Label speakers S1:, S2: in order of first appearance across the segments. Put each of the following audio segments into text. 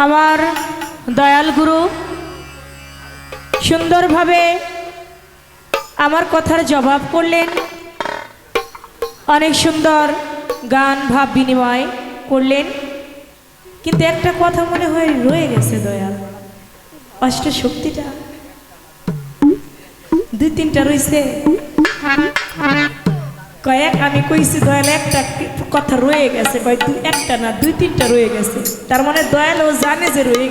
S1: আমার দয়াল গুরু সুন্দরভাবে আমার কথার জবাব করলেন, অনেক সুন্দর গান ভাব বিনিময় করলেন। কিন্তু একটা কথা মনে হয় রয়ে গেছে দয়াল, অষ্ট শক্তিটা দুই তিনটা রয়েছে। কয়েক আমি কইছি দয়াল একটা কথা রয়ে গেছে, কয় একটা না দুই তিনটা রয়ে গেছে। তার মানে দয়াল ও জানে যে রয়ে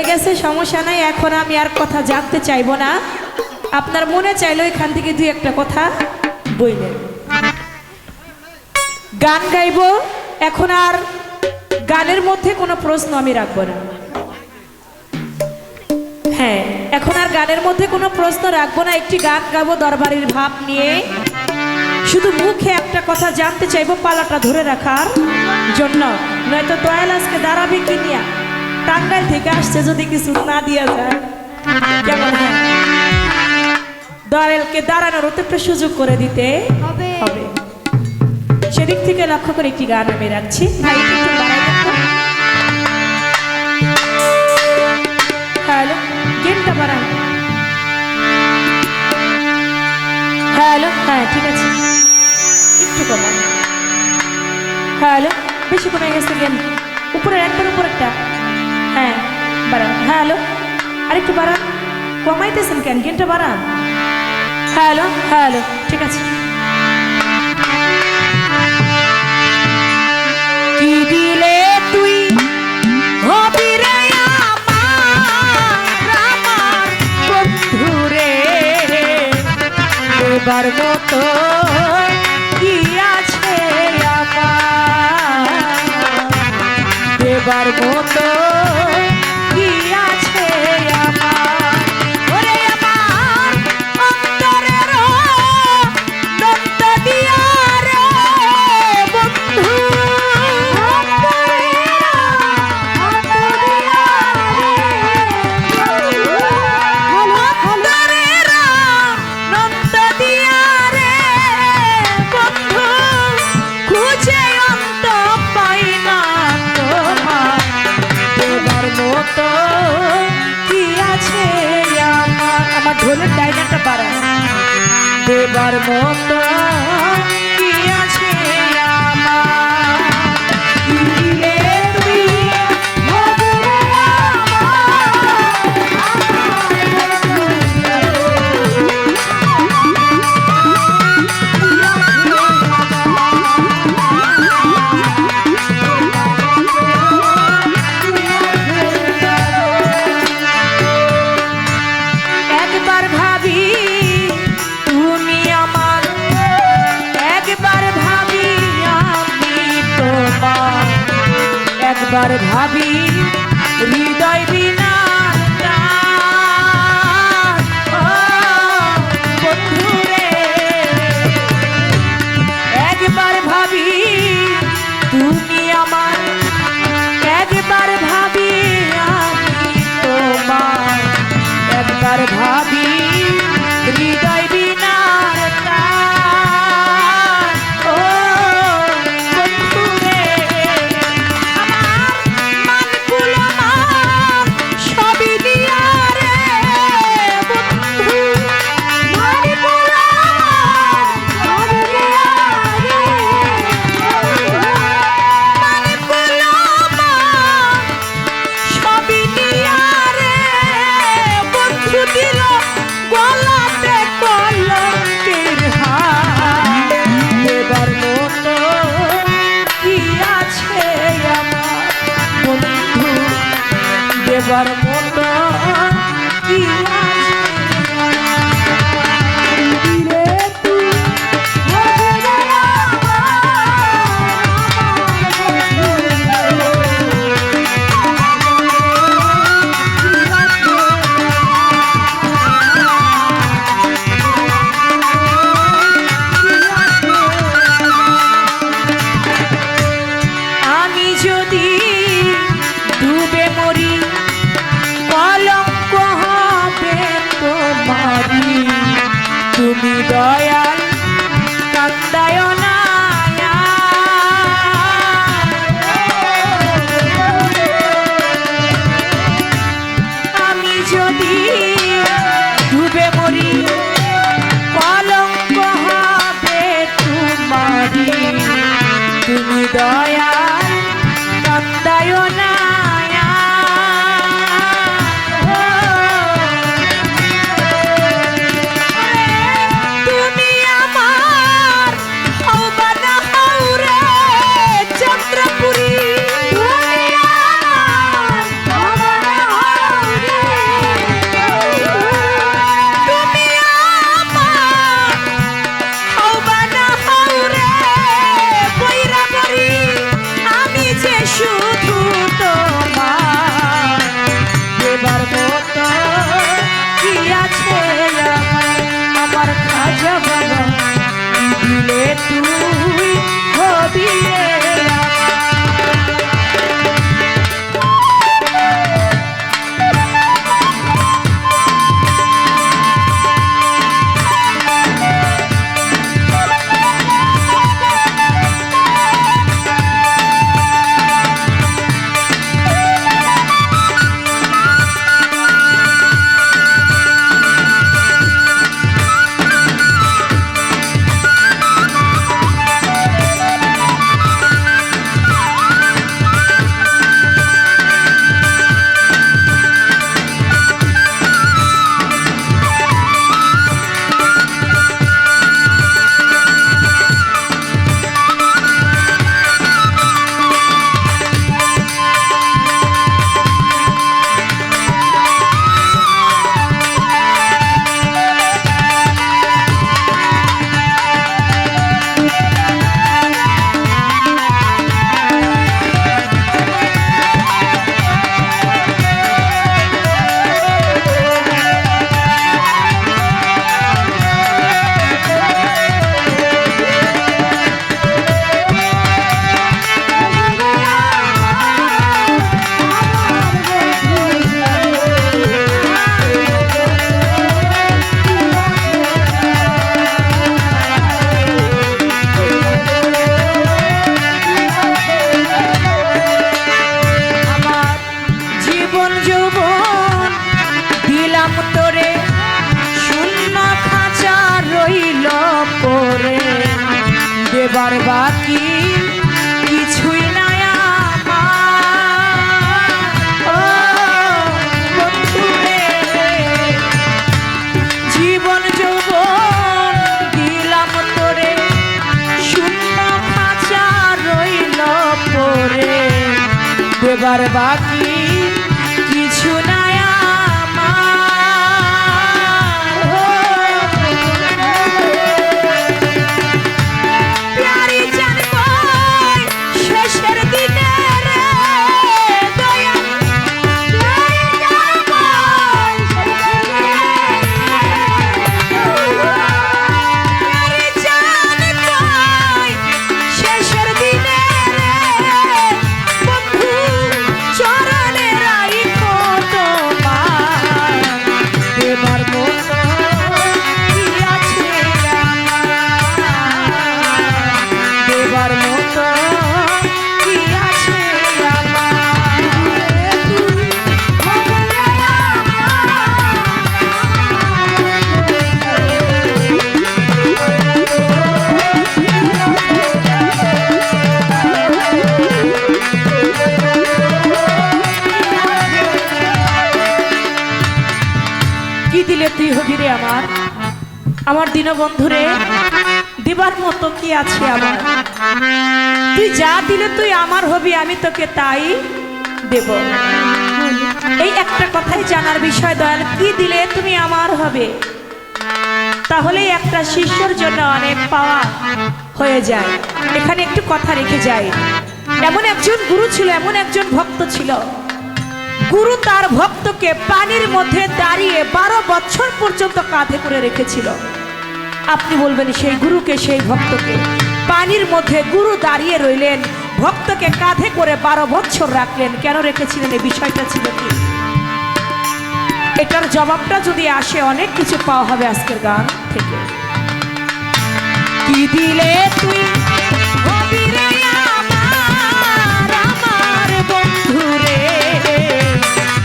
S1: গেছে সমস্যা নাই। এখন আমি আর কথা জানতে চাইবো না, আপনার মনে চাইলো এখান থেকে দুই একটা কথা বইলেন। গান গাইব এখন, আর গানের মধ্যে কোনো প্রশ্ন আমি রাখবো না। হ্যাঁ, এখন আর গানের মধ্যে কোনো প্রশ্ন রাখবো না। একটি গান গাবো দরবারের ভাব নিয়ে, শুধু মুখে একটা কথা জানতে চাইবো পালাটা ধরে রাখার জন্য। নয়তো দয়াল আজকে দাঁড়াবে কি নিয়া, টাঙ্গাইল থেকে আসছে, যদি কিছু না দিয়া যায় কেমন হয়? দয়ালকে দাঁড়ানোর তো একটা সুযোগ করে দিতে হবে। সেদিক থেকে লক্ষ্য করে একটি গান আমি রাখছি। হ্যালো, গেমটা বাড়ান। হ্যালো, হ্যাঁ ঠিক আছে, একটু কমান। হ্যালো, বেশি কমে গেছে গেম, উপরে একবার উপর একটা। হ্যাঁ বাড়ান। হ্যালো, আরেকটু বাড়ান। কমাইতেছেন কেন? গেমটা বাড়ান। হ্যালো হ্যালো, ঠিক আছে। কি দিলে তুই হবি রে আমার বন্ধুরে, এবার মতো কি আছে আমার, এবার মতো কি আছে আমার, ওরে আমার অন্তরের দত্ত দিয়া রে বন্ধু, ঢোলের ডাইনাটা বাড়া, দেবার মতো কি আছে আমার, একবার ভাবি হৃদয় বিনা বন্ধুরে, একবার ভাবি তুমি আমার, একবার ভাবি আমি তোমার, একবার ভাবি হৃদয় বিনা দেবার বাকি কিছু নাই আমার। প্যারি জান কই শেষের দিনে রে দয়া, প্যারি জান কই প্যারি জান কই শেষের দিনে রে বন্ধু চরণে রাইখো তোমার দেবার মতো কি আছে আমার, দেবার মতো কি আছে আমার। তুমি হবে কি দিলে তুই হবি রে আমার, আমার দীনবন্ধুরে দিবার মতো কি আছে আমার। তুই যা দিলে তুই আমার হবি, আমি তোকে তাই দেব। এই একটা কথাই জানার বিষয় দয়াল, কি দিলে তুমি আমার হবে, তাহলে একটা শিষ্যর জন্য অনেক পাওয়া হয়ে যায়। এখানে একটু কথা রেখে যাই। এমন একজন গুরু ছিল, এমন একজন ভক্ত ছিল, গুরু তার ভক্তকে পানির মধ্যে দাঁড়িয়ে 12 বছর পর্যন্ত কাঁধে করে রেখেছিল। আপনি বলবেন সেই গুরুকে, সেই ভক্তকে পানির মধ্যে গুরু দাঁড়িয়ে রইলেন, ভক্তকে কাঁধে করে 12 বছর রাখলেন, কেন রেখেছিলেন, এই বিষয়টা ছিল কি? এটার জবাবটা যদি আসে অনেক কিছু পাওয়া হবে আজকের গান থেকে। কি দিলে তুই হবি রে আমার, আমার বন্ধু রে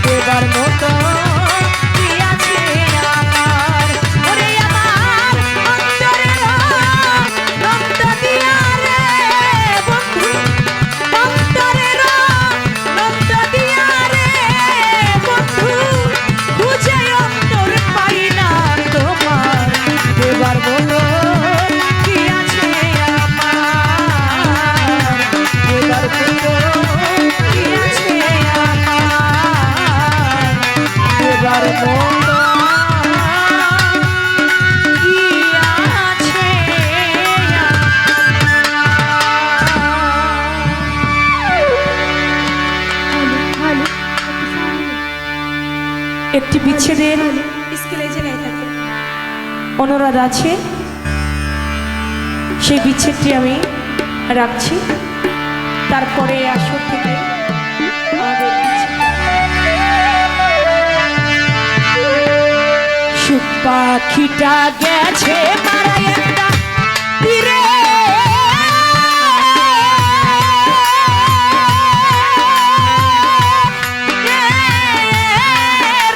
S1: দেবার মতো কি আছে আমার। ওরে আমার অন্তরের নন্দ দিয়া রে বন্ধু, অন্তরের নন্দ দিয়া রে বন্ধু, খুঁজে অন্তর পাই না তোমার দেবার মতো কি আছে আমার, দেবার মতো কি আছে আমার, দেবার মতো কি আছে একটি বিচ্ছেদের স্কেলে যে নেই থাকে অনুরোধ আছে, সেই বিচ্ছেদটি আমি রাখছি। তারপরে আসর থেকে আমাদের সুখ পাখিটা গেছে মারা একটা তীরে,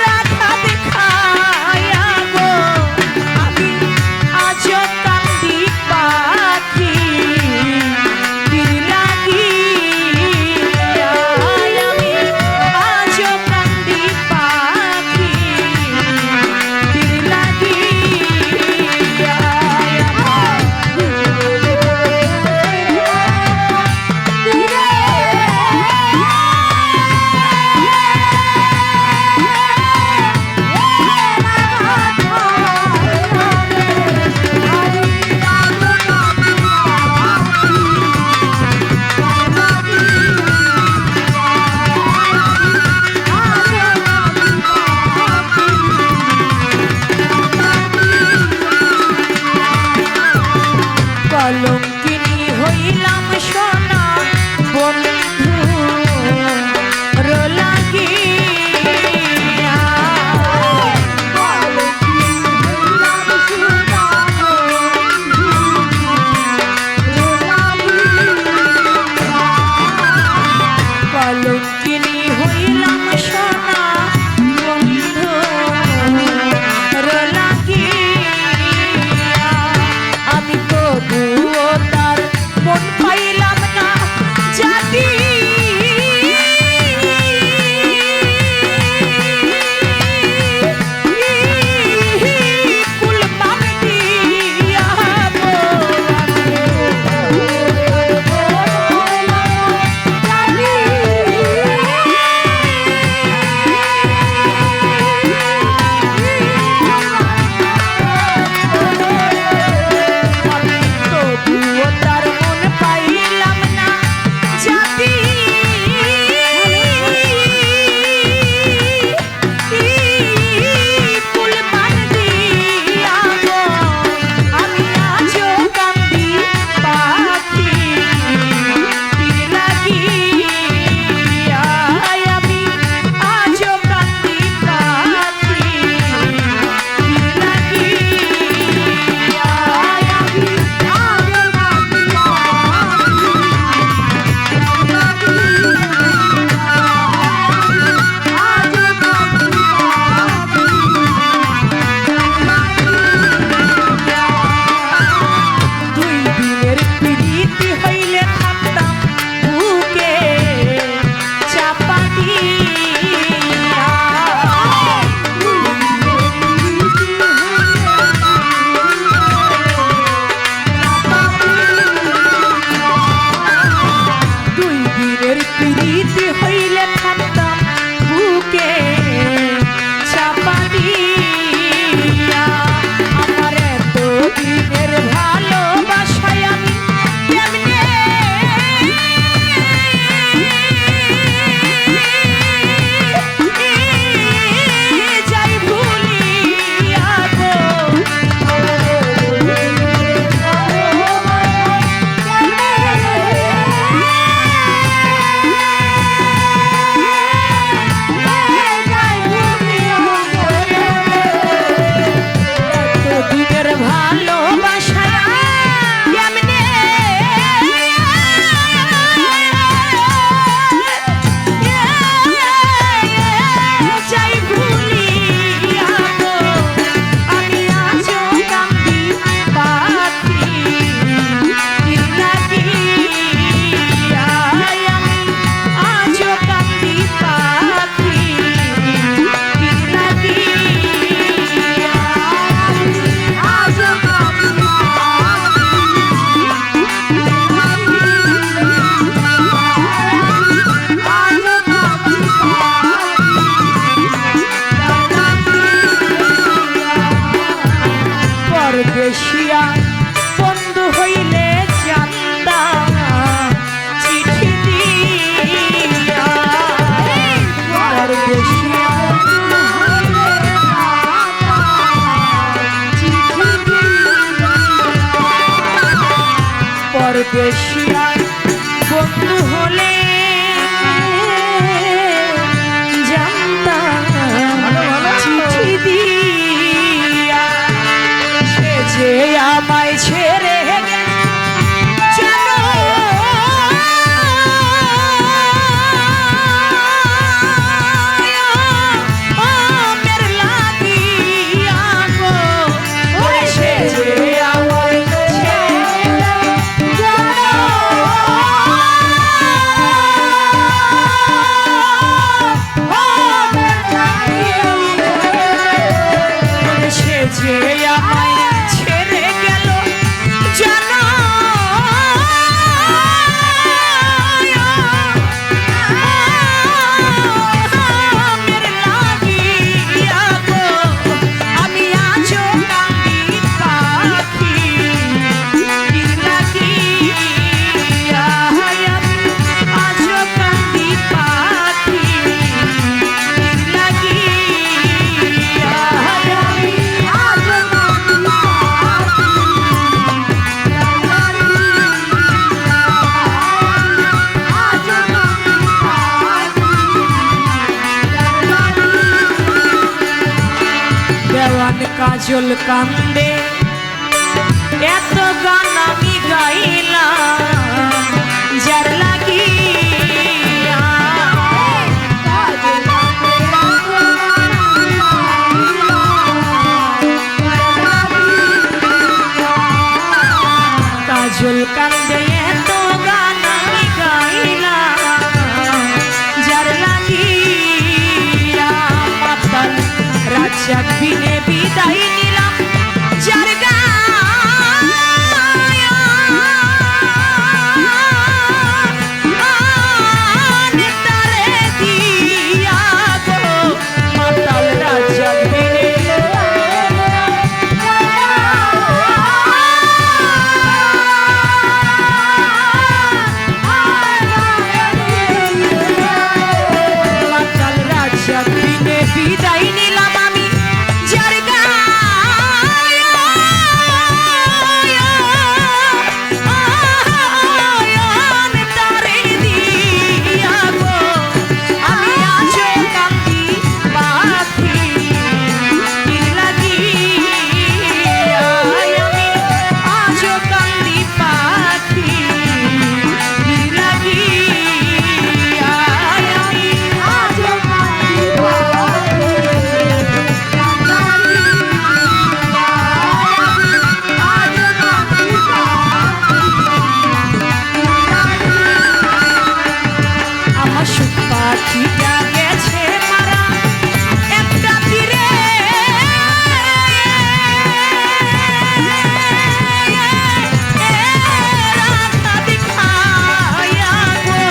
S1: রাধা দেখায়া গো আমি আজও কান্দি পাখি তীর লাগিয়া, আমি আজও কান্দি পাখি তীর লাগিয়া। প্রেমের প্রীতি হইলে থাকতাম বুকে চাপা দিয়া আমার এত দিনের ভালোবাসায় আমি কেমনে যাই ভুলিয়া গো দিনের ভালোবাসায় কেমনে যাই ভুলিয়া গো আমি আজও কান্দি পাখি লাগিয়া আমি আজও কান্দি পাখি লাগিয়া পরদেশিয়া বন্ধু হইলে জানতা চিঠি দিয়া পরদেশিয়া পরদেশিয়া বন্ধু হলে জানতা চিঠি দিয়া সে যে আমায় ছেড়ে জানো আমের লাগিয়া গো ওরে সে যে আমায় ছেড়ে জানো আমের লাগিয়া সে যে আমায় ছেড়ে গেল জানো আমের লাগিয়া গো আমি আজও কান্দি পাখি লাগিয়া আমি আজও কান্দি পাখি লাগিয়া আমি আজও দেওয়ান কাজল কান্দে এত গান আমি গাইলাম যার লাগিয়া কাজল কান্দে এত গান আমি গাইলাম যার লাগিয়া মাতাল রাজা বিনে বিদায় নিলাম যার গান তারে দিয়া গো মাতাল রাজা বিনে মাতাল রাজা বিনে বিদায় নিলাম আমি যার গান তারে দিয়া গো আমি আজও কান্দি পাখি লাগিয়া আমি আজও কান্দি পাখি লাগিয়া আমি আজও কান্দি আমার সুখ পাখিটা গেছে মারা একটা তীরে রাতা দিখায়া গো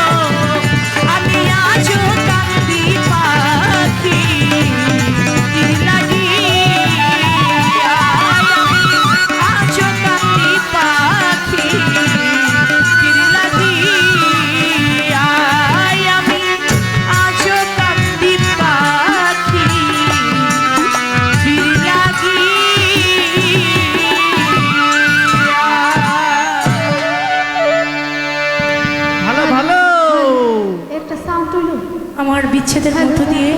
S1: আমার বিচ্ছেদের মধ্য দিয়ে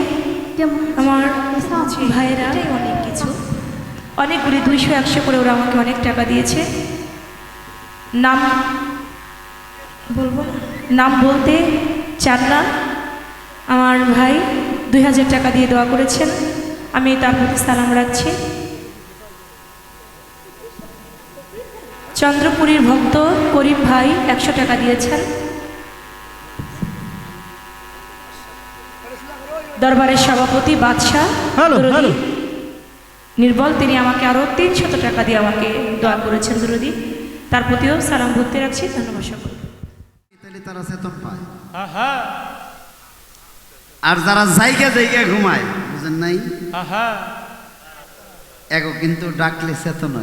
S1: আমার ভাইয়েরা অনেক কিছু অনেকগুলি 200-100 করে ওরা আমাকে অনেক টাকা দিয়েছে। নাম বলবো, নাম বলতে চান না। আমার ভাই 2000 টাকা দিয়ে দোয়া করেছেন, আমি তার প্রতি সালাম রাখছি। চন্দ্রপুরীর ভক্ত করিম ভাই 100 টাকা দিয়েছেন। দরবারের সভাপতি বাদশাহ নির্বল, তিনি আমাকে আরো 300 টাকা দিয়ে আমাকে দোয়া করেছেন দরুদি, তার প্রতিও সালাম ভর্তি রাখছি। ধন্যবাদ সকল।
S2: তারা চেতন পায়, আর যারা জায়গা জায়গা ঘুমায় বুঝেন নাই, এগো কিন্তু ডাকলে চেতন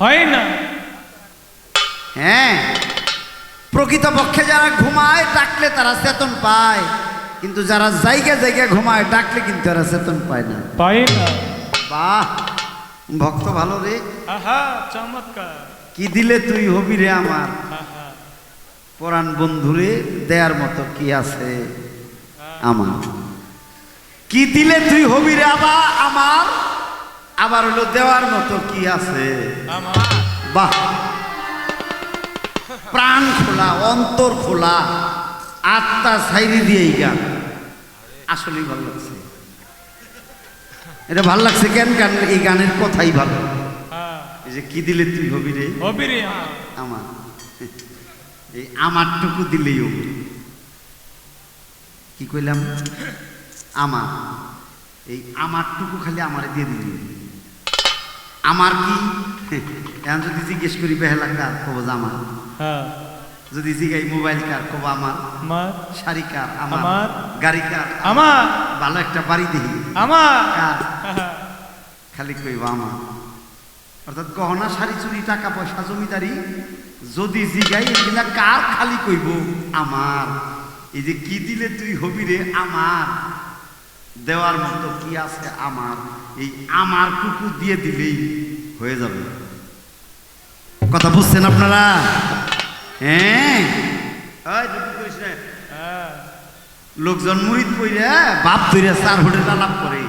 S2: হয় না। হ্যাঁ, প্রকৃতপক্ষে যারা ঘুমায় ডাকলে তারা চেতন পায়, কিন্তু যারা জায়গা জায়গা ঘুমায় ডাকলে কিন্তু তারা চেতন পায় না। বাহ, ভক্ত ভালো রে,
S3: চমৎকার।
S2: কি দিলে তুই হবি রে আমার পরাণ বন্ধুরে, দেয়ার মতো কি আছে আমার। কি দিলে তুই হবি রে আমার, আবার হলো দেওয়ার মতো কি আছে আমার। বাহ, প্রাণ খোলা, অন্তর খোলা, আত্মা ছাইরি দিয়ে এই গান আসলেই ভালো লাগছে। এটা ভালো লাগছে কেন? কারণ এই গানের কথাই ভালো। এই যে কি দিলে তুই হবি রে আমার, এই আমারটুকু দিলেই হবে। কি কইলাম? আমার, এই আমারটুকু খালি আমারে দিয়ে দিবি। আমার কি এখন যদি জিজ্ঞেস করি বেহেলা কার, কব যে আমার। যদি জিগাই মোবাইল কার, কব আমার। শাড়ি কার, আমার। গাড়ি কার, আমার। ভালো একটা বাড়ি দেখি, আমার। খালি কইব আমার। অর্থাৎ গহনা, শাড়ি, চুরি, টাকা পয়সা, জমিদারি যদি জিগাই এগুলা কার, খালি কইব আমার। এই যে কি দিলে তুই হবি রে আমার, দেওয়ার মতো কি আছে আমার, এই আমার টুকু দিয়ে দিলেই হয়ে যাবে। কথা বুঝছেন আপনারা? হ্যাঁ, লোকজন মুড়িদ পইরা বাপ ধরে 4 হোটেল আলাপ করে,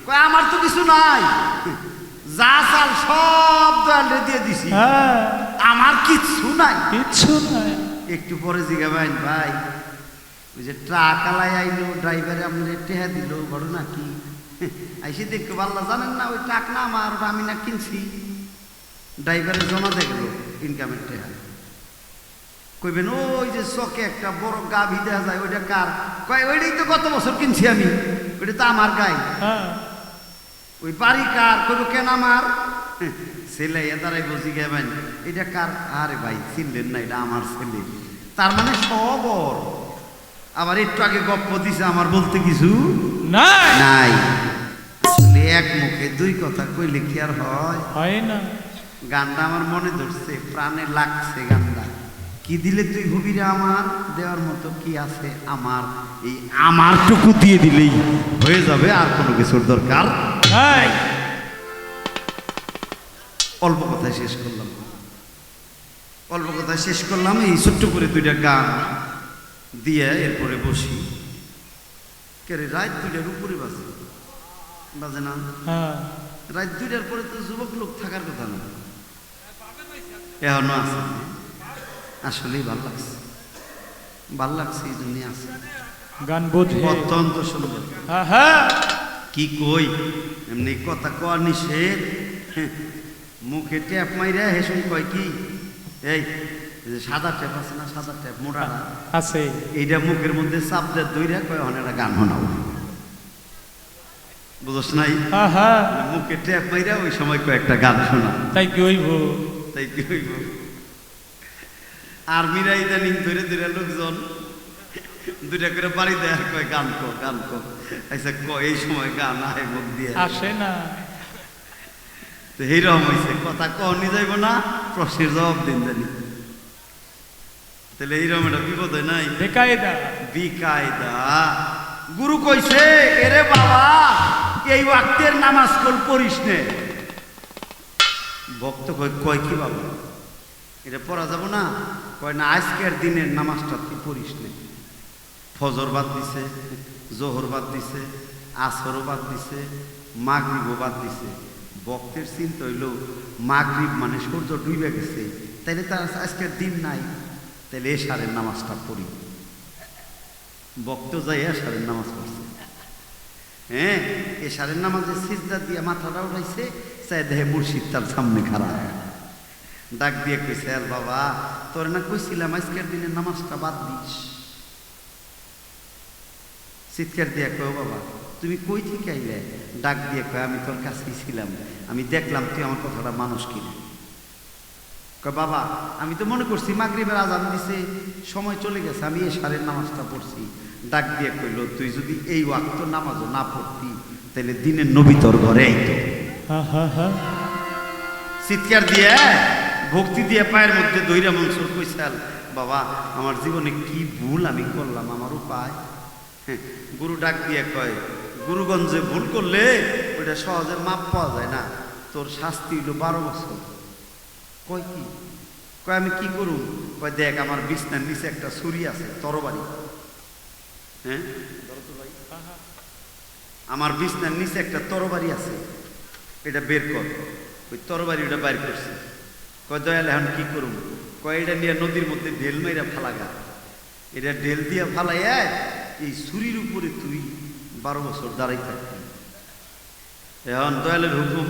S2: কয় আমার তো কিছু নাই, যা চাল সব দয়ালে দিয়ে দিছি, আমার কিচ্ছু নাই, কিচ্ছু নাই। একটু পরে জিজ্ঞাবেন, ভাই ওই যে ট্রাক আলাই আইলো, ড্রাইভারে আপনার টেহা দিল, ঘটনা কি? আইসে দেখতে পারলা, জানেন না ওই ট্রাক না আমার, আমি না কিনছি। ড্রাইভারে জমা দেখলো ইনকামের টেহা। কইবেন ওই যে চকে একটা বড় গাভী দেখা যায়, ওইটা কার? কয় ওইটাই তো গত বছর কিনছি আমি, ওইটা তো আমার গাই। ওই বাড়ি কার? কইব কেন আমার। ছেলে দাঁড়াই বসি গেবেন, এটা কার? আরে ভাই চিনলেন না, এটা আমার ছেলে। তার মানে সব ওর। আবার একটু আগে গপ্প দিছে, আমার বলতে কিছু নাই। আসলে এক মুখে দুই কথা কইলে কি আর হয় না? গানটা আমার মনে ধরছে, প্রাণে লাগছে গানটা। কি দিলে তুই হবি রে আমার, দেওয়ার মতো কি আছে আমার, এই আমারটুকু দিয়ে দিলেই হয়ে যাবে, আর কোনো কিছুর দরকার নাই। অল্প কথায় শেষ করলাম, অল্প কথায় শেষ করলাম। এই ছোট্ট করে 2টা গান দিয়ে এরপরে বসি। কেরে রাত 2টার উপরে বাজে না? রাত 2টার পরে তো যুবক লোক থাকার কথা না, এখনো আছে। আসলেই ভাল লাগছে, ভাল লাগছে, এই জন্য আছে গান বোঝে, অত্যন্ত সুন্দর। কি কই, এমনি কথা কর নিষেধ, মুখে ট্যাপ মাইরা হেসুন কয় কি, এই সাদা ট্যাপ আছে না, সাদা ট্যাপ মোটাটা আছে, এইটা মুখের মধ্যে চাপ দিয়ে দইরা কয় হন একটা গান শোনাবো। বুঝছ নাই? মুখে ট্যাপ মাইরা ওই সময় কয়েকটা গান শোনা, তাই কি হইব, তাই কি হইব। আর মিরা ইদানিং ধরে ধরে লোকজন 2টা করে বাড়ি দেয়, আর কয় গান কো, গান কো। আচ্ছা এই সময় গান আয় মুখ দিয়ে আসে না, তো এইরকম হয়েছে। কথা কহনি যাইব না, প্রশ্নের জবাব দিন জানি, তাহলে এইরকম একটা বিপদ হয় নাই? বেকায়দা, বিকায়দা। গুরু কইছে, এরে বাবা এই ওয়াক্তের নামাজ কল পড়িস নে। ভক্ত কয় কি বাবা এটা পড়া যাব না? কয় না, আজকের দিনের নামাজটা তুই পড়িস নে। ফজর বাদ দিছে, জোহর বাদ দিছে, আসরও বাদ দিছে, মাগরিবও বাদ দিছে। ভক্তের চিন্তা হইল মাগরিব মানে সূর্য ডুবে গেছে, তাইলে তার আজকের দিন নাই, তাইলে এশারের নামাজটা পড়ি। ভক্ত যাই এশারের নামাজ পড়ছে। হ্যাঁ, এশারের নামাজে সিজদা দিয়ে মাথাটা উঠাইছে, চাই দেহে মুর্শিদ তার সামনে খাড়া। ডাক দিয়ে কইছে, আর বাবা তোর না কইছিলাম আজকের দিনের নামাজটা বাদ দিস। চিৎকার দিয়ে কয়, বাবা তুমি কই থেকে আইলে? ডাক দিয়ে কয়, আমি তোর কাছেই ছিলাম, আমি দেখলাম তুই আমার কথাটা মানুষ কিনা। কয়, বাবা আমি তো মনে করছি মাগরিবের আজান দিছে, সময় চলে গেছে, আমি এশারের নামাজটা পড়ছি। ডাক দিয়ে কইল, তুই যদি এই ওয়াক্ত নামাজও না পড়তি তাহলে দিনের নবী তোর ঘরে আইতো। চিৎকার দিয়ে ভক্তি দিয়ে পায়ের মধ্যে দইরা মনসুর কইসাল, বাবা আমার জীবনে কি ভুল আমি করলাম, আমার উপায়। হ্যাঁ, গুরু ডাক দিয়ে কয়, গুরুগঞ্জে ভুল করলে ওইটা সহজে মাপ পাওয়া যায় না, তোর শাস্তি হইল 12 বছর। কয় কি? কয় আমি কি করুম? কয় দেখ আমার বিছনার নিচে একটা ছুরি আছে, তরবারি। হ্যাঁ, আমার বিছনার নিচে একটা তরবারি আছে, এটা বের কর। ওই তরবারি ওটা বাইর করছে। কয় দয়াল এখন কি করুম? কয় এটা নিয়ে নদীর মধ্যে ঢেল মাইরা ফালাগা। এটা ঢেল দিয়ে ফালাইয়া এই ছুরির উপরে তুই 12 বছর দাঁড়াই থাকবি। এখন দয়ালের হুকুম,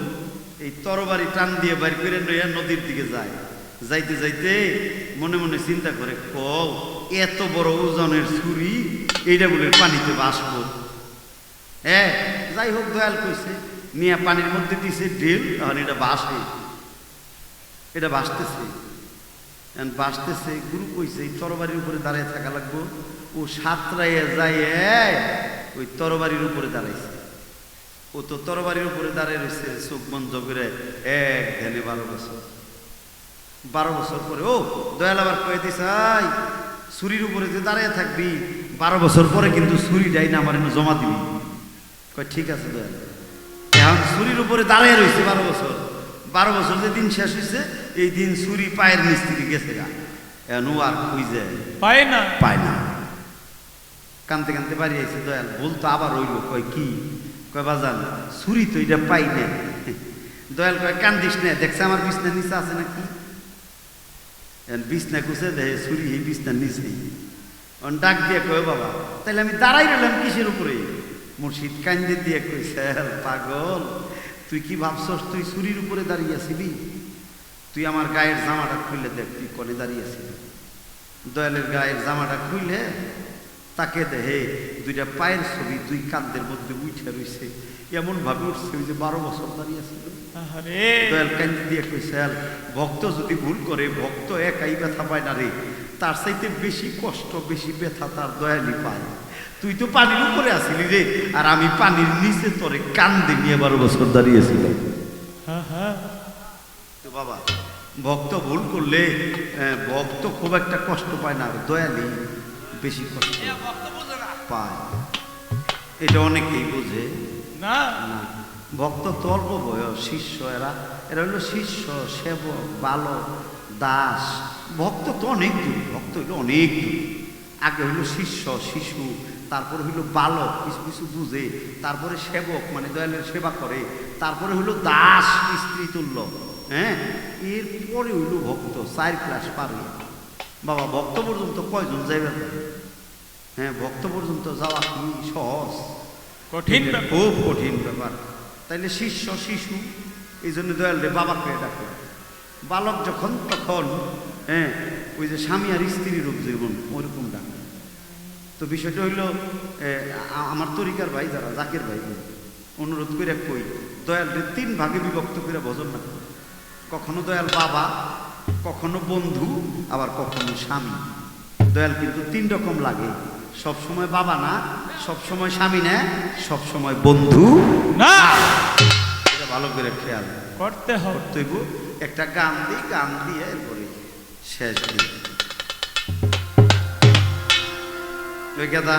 S2: এই তরবারি টান দিয়ে বাইর করে নইয়া নদীর দিকে যায়। যাইতে যাইতে মনে মনে চিন্তা করে, এত বড় ওজনের ছুরি, এইটা বলে পানিতে বাসবো। হ্যাঁ, যাই হোক দয়াল কইছে, নিয়ে পানির মধ্যে দিছে ঢেল, এখন এটা বাসে, এটা বাসতেছে। বাসতেছে, গুরু কইছে এই তরবারির উপরে দাঁড়িয়ে থাকা লাগবো। ও সাঁতরাইয়া যায় ওই তরবারির উপরে দাঁড়াইছে। ও তো তরবারির উপরে দাঁড়িয়ে রয়েছে চোখ বন্ধ করে এক ধ্যানে 12 বছর। 12 বছর পরে ও দয়াল আবার কয়ে দিছে, ছুরির উপরে যে দাঁড়িয়ে থাকবি 12 বছর পরে কিন্তু ছুরি ডাই না আমার জমা দিবি। কয় ঠিক আছে দয়াল। এখন ছুরির উপরে দাঁড়িয়ে রয়েছে 12 বছর। 12 বছর যে দিন শেষ হয়েছে, এই দিন ছুরি পায়ের নিচ থেকে গেছে গা। এখন ও আর খুঁজে পায় না। কানতে কানতে বাড়ি আইছে দয়াল। বলতো আবার রইল, কয় কি? কয় বাজান ছুরি তো এটা পাই না। দয়াল কয় কান্দিস না, দেখছে আমার বিছনার নিচে আছে নাকি? বিছনা কুছে দেখে ছুরি এই বিছনার নিচেই। ডাক দিয়ে কয়, বাবা তাহলে আমি দাঁড়াই রইলাম কিসের উপরে? মুর্শিদ কান্দে দিয়ে কইছে, পাগল তুই কি ভাবছস তুই ছুরির উপরে দাঁড়িয়ে আসিবি? তুই আমার গায়ের জামাটা খুললে দেখ, তুই কনে দাঁড়িয়ে আসিবি। দয়ালের গায়ের জামাটা খুললে তাকে দেহে দুইটা পায়ের ছবি দুই কান্দের মধ্যে উঠে রয়েছে, এমন ভাবে উঠছে ওই যে 12 বছর দাঁড়িয়ে ছিল। দয়াল কান্দি দিয়ে কইছে, ভক্ত যদি ভুল করে, ভক্ত একাই ব্যথা পায় না রে, তার চাইতে বেশি কষ্ট বেশি ব্যথা তার দয়ালই পায়। তুই তো পানির উপরে আসিলি রে, আর আমি পানির নিচে তোরে কান্দে নিয়ে 12 বছর দাঁড়িয়েছিলাম। তো বাবা ভক্ত ভুল করলে ভক্ত খুব একটা কষ্ট পায় না, দয়ালি বেশি কষ্ট পায়। এটা অনেকেই বোঝে না। ভক্ত তো অল্প বয়স, শিষ্য, এরা হইলো শিষ্য, সেবক, বালক, দাস। ভক্ত তো অনেক দূর, ভক্ত হইলো অনেক দূর। আগে হইলো শিষ্য, শিশু, তারপরে হইলো বালক, কিছু কিছু বুঝে, তারপরে সেবক মানে দয়ালের সেবা করে, তারপরে হইলো দাস, স্ত্রী তুল্য। হ্যাঁ, এরপরে হইলো ভক্ত, 4 ক্লাস পারে। বাবা ভক্ত পর্যন্ত কয়জন যাইবে? হ্যাঁ, ভক্ত পর্যন্ত যাওয়া কি সহজ? কঠিন, খুব কঠিন ব্যাপার। তাইলে শিষ্য শিশু, এই জন্য দয়াল রে বাবাকে ডাকে। বালক যখন তখন, হ্যাঁ, ওই যে স্বামী আর স্ত্রীর রূপ জীবন ওইরকম ডাকে। তো বিষয়টা হইল, আমার তরিকার ভাই যারা, জাকের ভাই, অনুরোধ করে কই দয়াল রে 3 ভাগে বিভক্ত করে ভজন না। কখনো দয়াল বাবা, কখনো বন্ধু, আবার কখনো স্বামী। দয়াল কিন্তু 3 রকম লাগে, সব সময় বাবা না, সব সময় স্বামী না, সব সময় বন্ধু না। এটা ভালো করে খেয়াল করতে হবে। একটা গান দিই, গান দিয়ে এরপরে শেষ দিই। ওই গাদা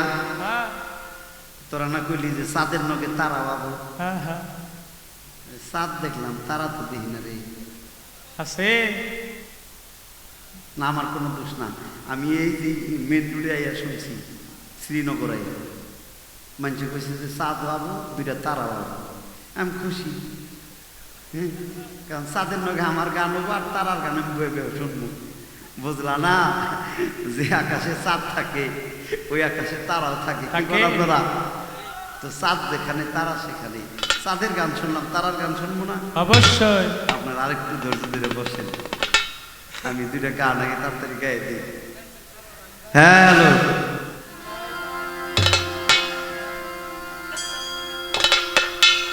S2: তোরা না কইলি যে চাঁদের নগে তারা বাবু, চাঁদ দেখলাম, তারা তো দেখি না রে। আছে না, আমার কোনো দোষ না। আমি এই যে মেন রোডে আইয়া শুনছি শ্রীনগরে মানুষে কইছে যে চাঁদ হবো দুইটা তারা হবো আমি খুশি হ্যাঁ কারণ চাঁদের নগে আমার গান হবো আর তারার গান আমি বয়ে বয়ে শুনবো বুঝলা না যে আকাশে চাঁদ থাকে ওই আকাশে তারাও থাকে কি বলেন আপনারা তো চাঁদ যেখানে তারা সেখানে চাঁদের গান শুনলাম তারার গান শুনবো না
S3: অবশ্যই।
S2: আপনার আরেকটু ধৈর্য ধরে বসেন আমি দুইটা গান আগে তাড়াতাড়ি গায়ে দিই হ্যালো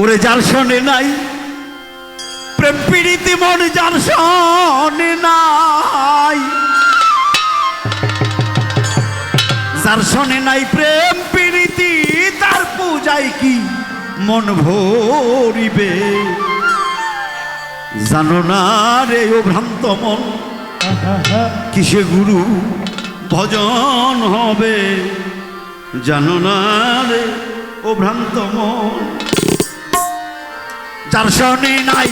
S2: ওরে যার শোনে নাই প্রেম পীড়িতি মন যার শোনে নাই যার শোনে নাই প্রেম পীড়িতি তার পূজায় কি মন ভরিবে জানো না রে ও ভ্রান্ত মন কিসে গুরু ভজন হবে জানো না রে ও ভ্রান্ত মন যার শোনে নাই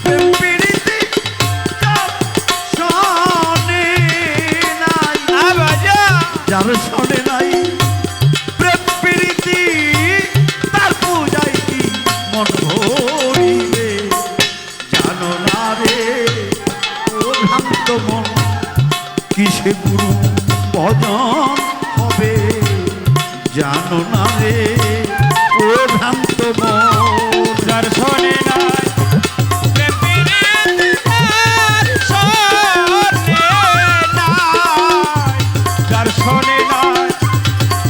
S2: প্রেম পীড়িতি যার শোনে নাই যার শোনে নাই প্রেম পীড়িতি তার পূজায় কি মন ভরিবে জানো না রে ও ভ্রান্ত মন কিসে গুরু ভজন হবে জানো না রে ও ভ্রান্ত মন
S3: যার শোনে নাই প্রেম পীড়িতি তার শোনে নাই যার শোনে নাই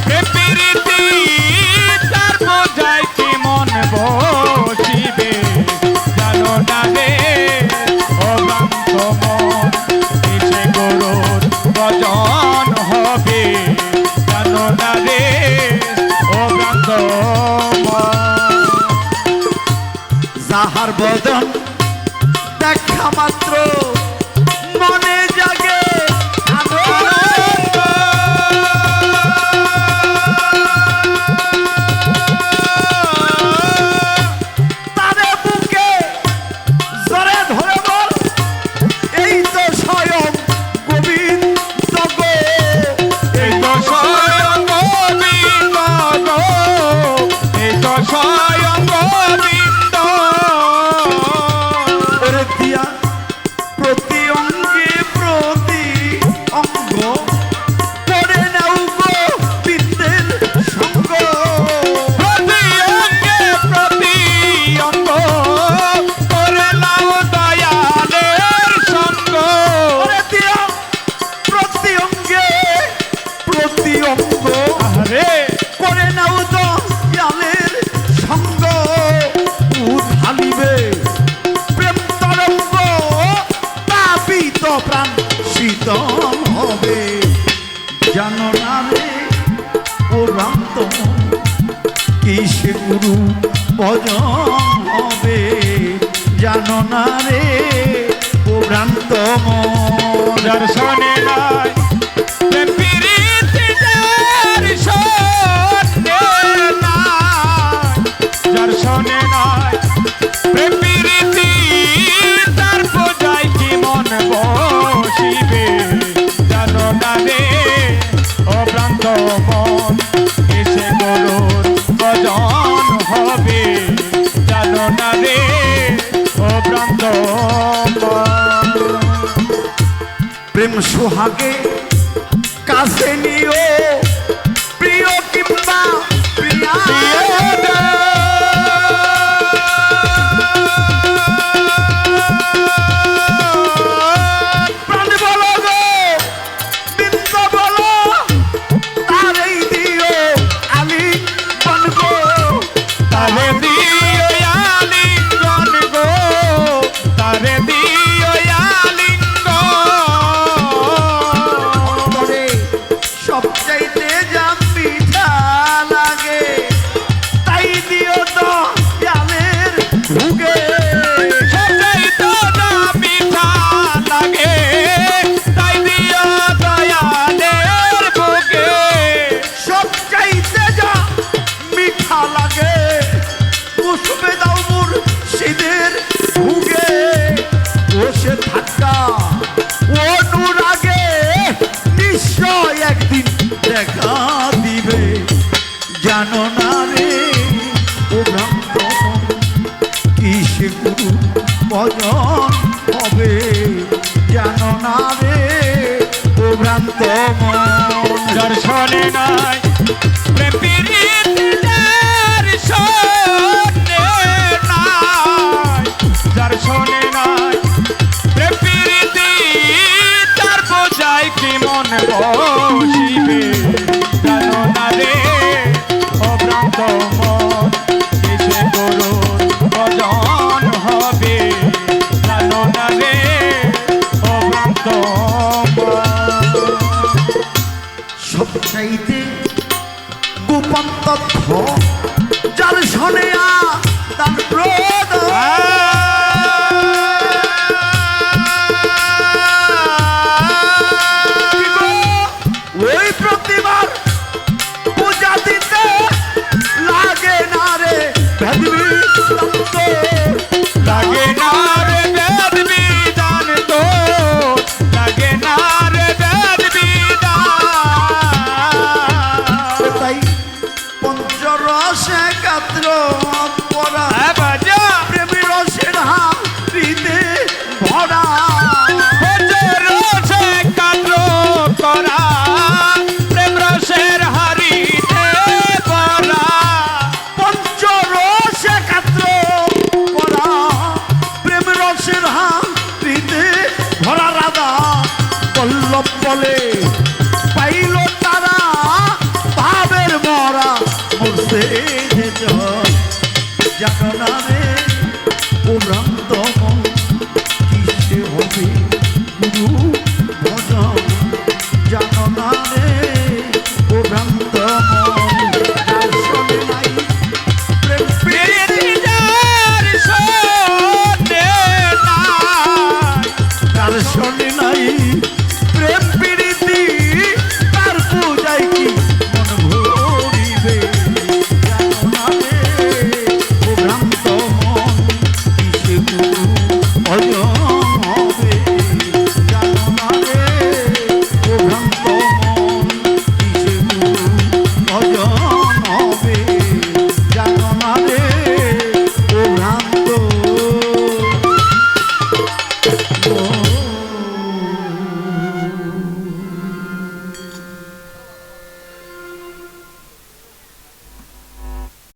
S3: প্রেম পীড়িতি তার বোঝায় কি মন বসিবে জানো না রে ও ভ্রান্ত মন কিসে গুরুর ভজন হবে জানো না রে ও ভ্রান্ত মন
S2: যাহার বদন দেখা মাত্র মনে জাগে আনন্দ। তারে বুকে জরে ধরে বল এই তো স্বয়ং গোবিন্দ গো
S3: এই তো স্বয়ং গোবিন্দ গো, এই তো স্বয়ং গোবিন্দ।
S2: ওরে দিয়া প্রতি অঙ্গে প্রতি অঙ্গ করে নাও গো বিন্দের সঙ্গ
S3: প্রতি অঙ্গে প্রতি অঙ্গ করে নাও দয়ালের সঙ্গ।
S2: ওরে দিয়া প্রতি অঙ্গে প্রতি অঙ্গ
S3: আরে
S2: করে নাও দয়ালের সঙ্গ উঠালিবে প্রেম তরঙ্গ তাপিত প্রাণ শীতল হবে জানো না রে ও ভ্রান্ত মন কিসে গুরু ভজন হবে জানো না রে ও ভ্রান্ত মন
S3: যার শোনে নাই প্রেম পীড়িতি যার শোনে নাই যার শোনে নাই প্রেম পীড়িতি তার বোঝায় কি মন বসিবে জানো না রে ও ভ্রান্ত মন কিসে গুরুর ভজন হবে জানো না রে ও ভ্রান্ত মন।
S2: প্রেম সোহাগে কাছে নিও প্রিয় কিংবা প্রিয়া প্রাণ বলো গো বৃন্দ বলো তারেই দিও আমি বন গো
S3: তারে দিও আলিঙ্গন গো, তারে দিও আলিঙ্গন।
S2: জানো না রে ও ভ্রান্ত কিসে গুরু ভজন হবে জানো না রে ও ভ্রান্ত মন
S3: দর্শনে নাই প্রেম প্রীতি যার শোনে নাই দর্শনে নাই প্রেম প্রীতি তার বোঝাই কি মন বসিবে জানো না রে অভ্রান্ত মন কিসে গুরু ভজন হবে জানো না রে অভ্রান্ত মন
S2: সবচাইতে গোপন তথ্য যার শোনে তার ক্রোধ ওই প্রতিবার পূজা দিতে লাগে না রে
S3: লাগে না রে বেদ বিধান তো লাগে না রে বেদ বিধান
S2: তাই পঞ্চরসে কাত্র পরা
S3: বাজা